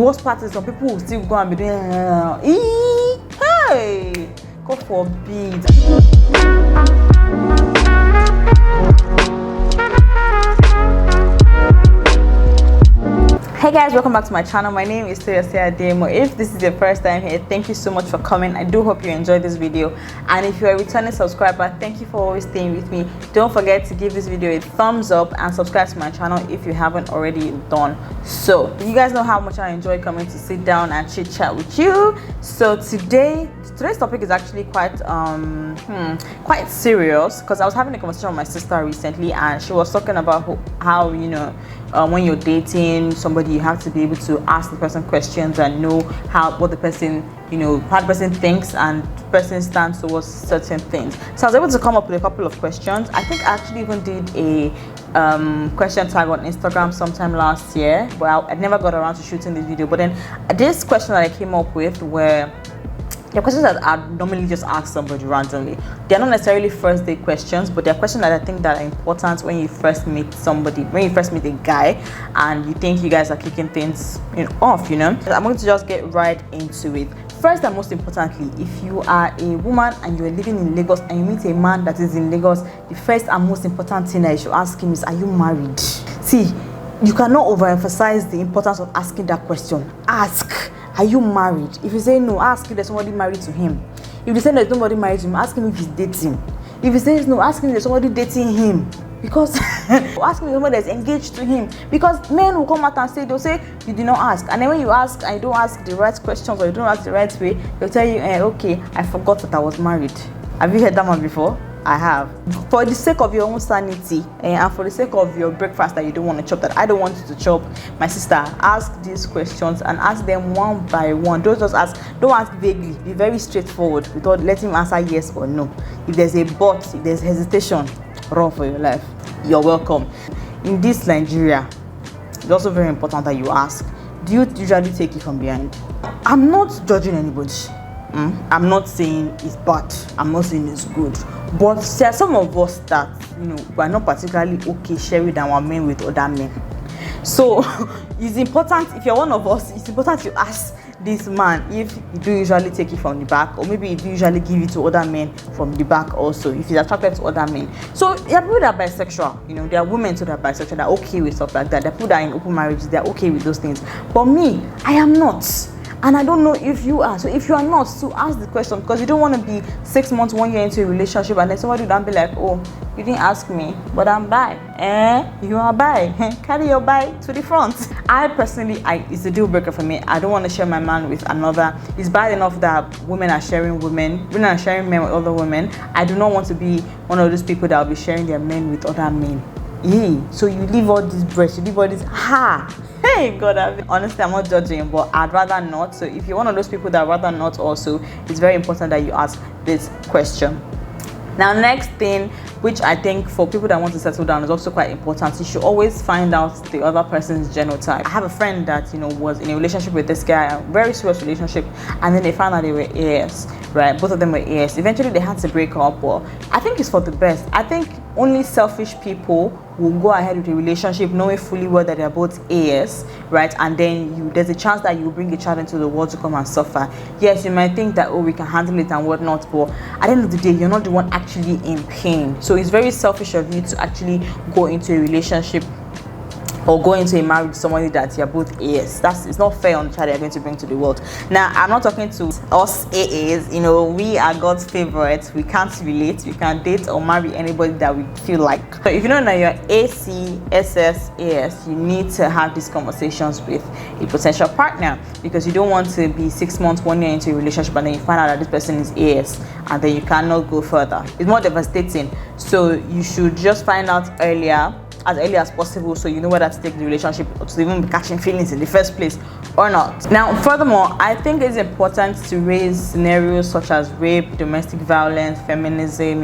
worst part is some people will still go and be doing, hey, God forbid. Hey guys, welcome back to my channel. My name is Demo. If this is your first time here, thank you so much for coming. I do hope you enjoyed this video, and if you're a returning subscriber, thank you for always staying with me. Don't forget to give this video a thumbs up and subscribe to my channel if you haven't already done so. You guys know how much I enjoy coming to sit down and chit chat with you. So today's topic is actually quite serious, because I was having a conversation with my sister recently, and she was talking about how when you're dating somebody, you have to be able to ask the person questions and know what the person, how the person thinks and the person stands towards certain things. So I was able to come up with a couple of questions. I think I actually even did a question tag on Instagram sometime last year, but I never got around to shooting this video. But then this question that I came up with were they're questions that I normally just ask somebody randomly. They're not necessarily first date questions, but they're questions that I think that are important when you first meet somebody, when you first meet a guy and you think you guys are kicking things off, I'm going to just get right into it. First and most importantly, if you are a woman and you're living in Lagos and you meet a man that is in Lagos, the first and most important thing that you should ask him is, are you married? See, you cannot overemphasize the importance of asking that question. Ask, are you married? If you say no, ask if there's somebody married to him. If you say there's nobody married to him, ask him if he's dating. If he says no, ask him if there's somebody dating him. Because ask him if somebody that's engaged to him. Because men will come out and say, they'll say you did not ask. And then when you ask and you don't ask the right questions or you don't ask the right way, they'll tell you, okay, I forgot that I was married. Have you heard that one before? I have. For the sake of your own sanity and for the sake of your breakfast that you don't want to chop, that I don't want you to chop, my sister, ask these questions and ask them one by one. Don't just ask, don't ask vaguely. Be very straightforward without letting him answer yes or no. If there's a but, if there's hesitation, run for your life. You're welcome. In this Nigeria, it's also very important that you ask, do you usually take it from behind? I'm not judging anybody. I'm not saying it's bad, I'm not saying it's good, but there are some of us that we're not particularly okay sharing our men with other men. So it's important, if you're one of us, it's important to ask this man if you do usually take it from the back, or maybe if you usually give it to other men from the back also, if he's attracted to other men. So there are people that are bisexual, there are women too that are bisexual, that are okay with stuff like that. There are people that are in open marriages, they're okay with those things. But me, I am not. And I don't know if you are. So if you are not, to ask the question, because you don't want to be 6 months, 1 year into a relationship and then somebody would be like, oh, you didn't ask me, but I'm bi. You are bi. Carry your bi to the front. I personally, it's a deal breaker for me. I don't want to share my man with another. It's bad enough that women are sharing men are sharing men with other women. I do not want to be one of those people that will be sharing their men with other men. So you leave all this breast, you leave all this, hey God, honestly, I'm not judging, but I'd rather not. So if you're one of those people that rather not also, it's very important that you ask this question. Now, next thing, which I think for people that want to settle down is also quite important, you should always find out the other person's genotype. I have a friend that was in a relationship with this guy, a very serious relationship, and then they found out they were AS, right? Both of them were AS. Eventually they had to break up, but I think it's for the best. I think only selfish people will go ahead with a relationship knowing fully well that they're both AS, right? And then there's a chance that you bring a child into the world to come and suffer. Yes, you might think that, oh, we can handle it and whatnot, but at the end of the day, you're not the one actually in pain. So it's very selfish of you to actually go into a relationship or go into a marriage with somebody that you're both AS. It's not fair on the child you're going to bring to the world. Now, I'm not talking to us AAs. We are God's favorites. We can't relate. We can date or marry anybody that we feel like. So if you know that you're AC, SS, AS, you need to have these conversations with a potential partner, because you don't want to be 6 months, 1 year into a relationship and then you find out that this person is AS and then you cannot go further. It's more devastating. So you should just find out as early as possible, so you know whether to take the relationship or to even be catching feelings in the first place or not. Now, furthermore, I think it's important to raise scenarios such as rape, domestic violence, feminism,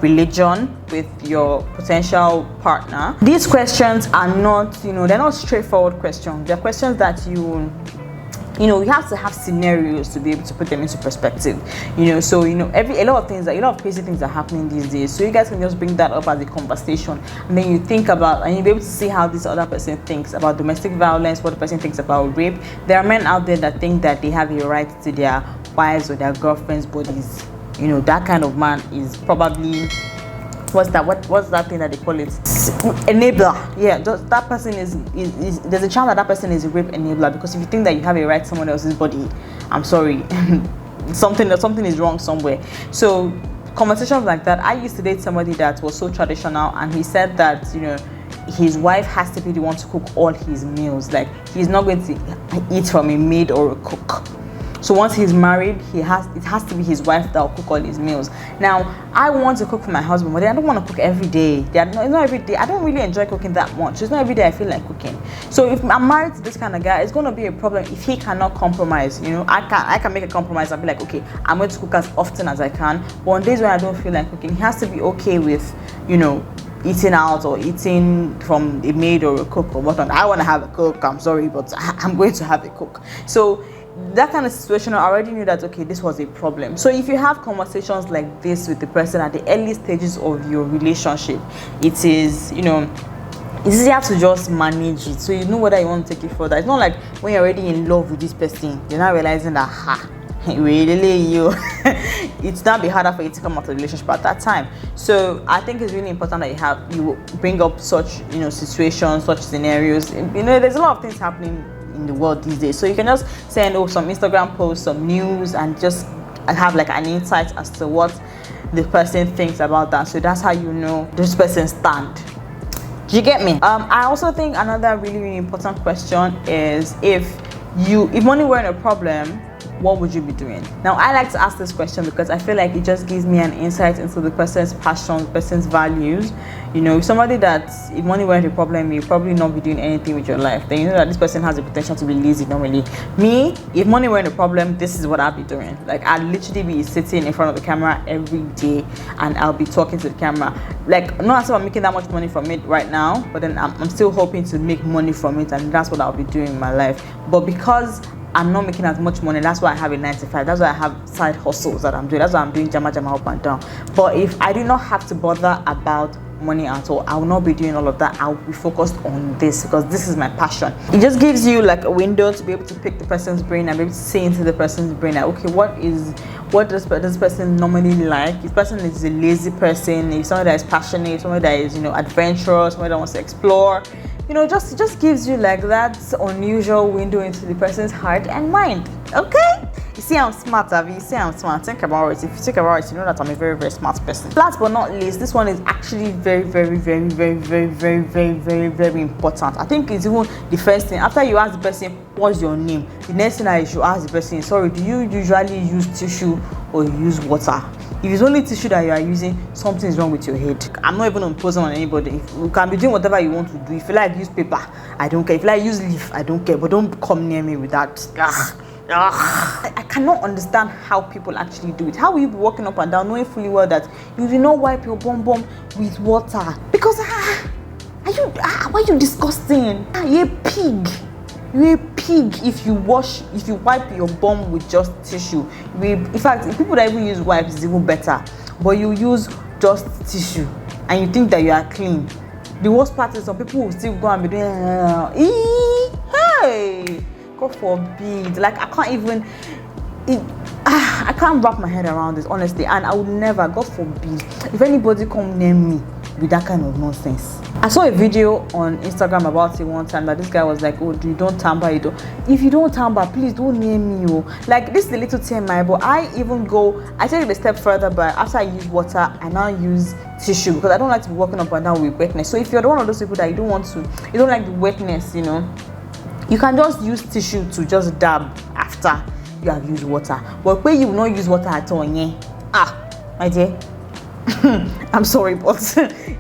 religion with your potential partner. These questions are not, they're not straightforward questions. They're questions that you you know, we have to have scenarios to be able to put them into perspective, you know. So, you know, a lot of crazy things are happening these days, so you guys can just bring that up as a conversation, and then you think about, and you'll be able to see how this other person thinks about domestic violence, what the person thinks about rape. There are men out there that think that they have a right to their wives or their girlfriends' bodies. You know, that kind of man is probably, what's that thing that they call it, enabler. Yeah, just that person is there's a chance that person is a rape enabler, because if you think that you have a right to someone else's body, I'm sorry, something is wrong somewhere. So conversations like that. I used to date somebody that was so traditional, and he said that, you know, his wife has to be the one to cook all his meals. Like, he's not going to eat from a maid or a cook. So once he's married, it has to be his wife that will cook all his meals. Now, I want to cook for my husband, but I don't want to cook every day. It's not every day. I don't really enjoy cooking that much. It's not every day I feel like cooking. So if I'm married to this kind of guy, it's going to be a problem if he cannot compromise. You know, I can make a compromise and be like, okay, I'm going to cook as often as I can. But on days when I don't feel like cooking, he has to be okay with, you know, eating out or eating from a maid or a cook or whatnot. I want to have a cook, I'm sorry, but I'm going to have a cook. So that kind of situation, I already knew that, okay, this was a problem. So if you have conversations like this with the person at the early stages of your relationship, it is, you know, it's easier to just manage it, so you know whether you want to take it further. It's not like when you're already in love with this person, you're not realizing that really you it's not be harder for you to come out of the relationship at that time. So I think it's really important that you bring up such, you know, situations, such scenarios. You know, there's a lot of things happening in the world these days, so you can just send some Instagram posts, some news, and just have like an insight as to what the person thinks about that. So that's how you know this person stand. Do you get me? I also think another really important question is, if money weren't a problem, what would you be doing? Now, I like to ask this question because I feel like it just gives me an insight into the person's passions, person's values. You know, somebody that, if money weren't a problem, you'd probably not be doing anything with your life. Then you know that this person has the potential to be lazy normally. Me, if money weren't a problem, this is what I'd be doing. Like, I'd literally be sitting in front of the camera every day, and I'll be talking to the camera. Like, not as if I'm making that much money from it right now, but then I'm still hoping to make money from it, and that's what I'll be doing in my life. But because I'm not making as much money, that's why I have a 9 to 5. That's why I have side hustles that I'm doing. That's why I'm doing jama up and down. But if I did not have to bother about money at all, I will not be doing all of that. I'll be focused on this because this is my passion. It just gives you like a window to be able to pick the person's brain and be able to see into the person's brain, like, okay, what does this person normally like? If person is a lazy person, if somebody that is passionate, somebody that is, you know, adventurous, somebody that wants to explore, you know, it just gives you like that unusual window into the person's heart and mind. Okay? You see I'm smart, Abby. You see I'm smart. Think about it. If you think about it, you know that I'm a very, very smart person. Last but not least, this one is actually very, very, very, very, very, very, very, very, very important. I think it's even the first thing. After you ask the person, what's your name? The next thing I should ask the person is, sorry, do you usually use tissue or use water? If it's only tissue that you are using, something is wrong with your head. I'm not even imposing on anybody. You can be doing whatever you want to do. If you like use paper, I don't care. If you like use leaf, I don't care. But don't come near me with that. I cannot understand how people actually do it. How will you be walking up and down knowing fully well that you do not wipe your bum with water? Because why are you disgusting? You're a pig. You're a pig if you wipe your bum with just tissue. In fact, if people that even use wipes is even better. But you use just tissue and you think that you are clean. The worst part is some people will still go and be doing hey, God forbid. Like, I can't wrap my head around this, honestly, and I would never, God forbid, if anybody come near me with that kind of nonsense. I saw a video on Instagram about it one time that this guy was like, oh, you don't tamper, if you don't tamper, please don't near me. Like, this is a little TMI, but I take it a step further. But after I use water, I now use tissue because I don't like to be walking up and down with wetness. So if you're one of those people that you don't like the wetness, you know, you can just use tissue to just dab after you have used water. But when you will not use water at all, my dear, I'm sorry, but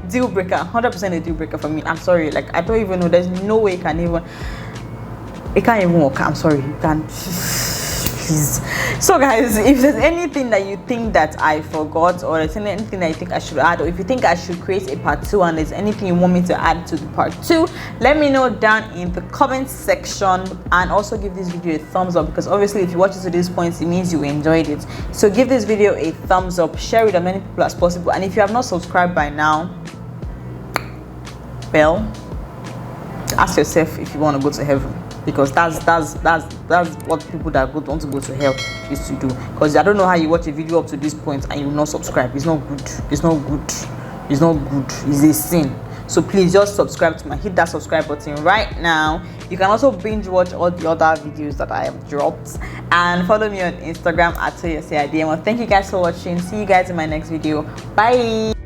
deal breaker, 100% a deal breaker for me. I'm sorry, like, I don't even know. There's no way it can't even work. I'm sorry, you can't. please. So guys, if there's anything that you think that I forgot, or there's anything that you think I should add, or if you think I should create a part 2 and there's anything you want me to add to the part 2, let me know down in the comment section. And also give this video a thumbs up, because obviously if you watch it to this point, it means you enjoyed it. So give this video a thumbs up, share it with as many people as possible, and if you have not subscribed by now, well, ask yourself if you want to go to heaven, because that's what people that want to go to hell is to do. Because I don't know how you watch a video up to this point and you will not subscribe. It's not good. It's not good. It's not good. It's a sin. So please just subscribe to hit that subscribe button right now. You can also binge watch all the other videos that I have dropped, and follow me on Instagram at xoxoxo. Thank you guys for watching. See you guys in my next video. Bye.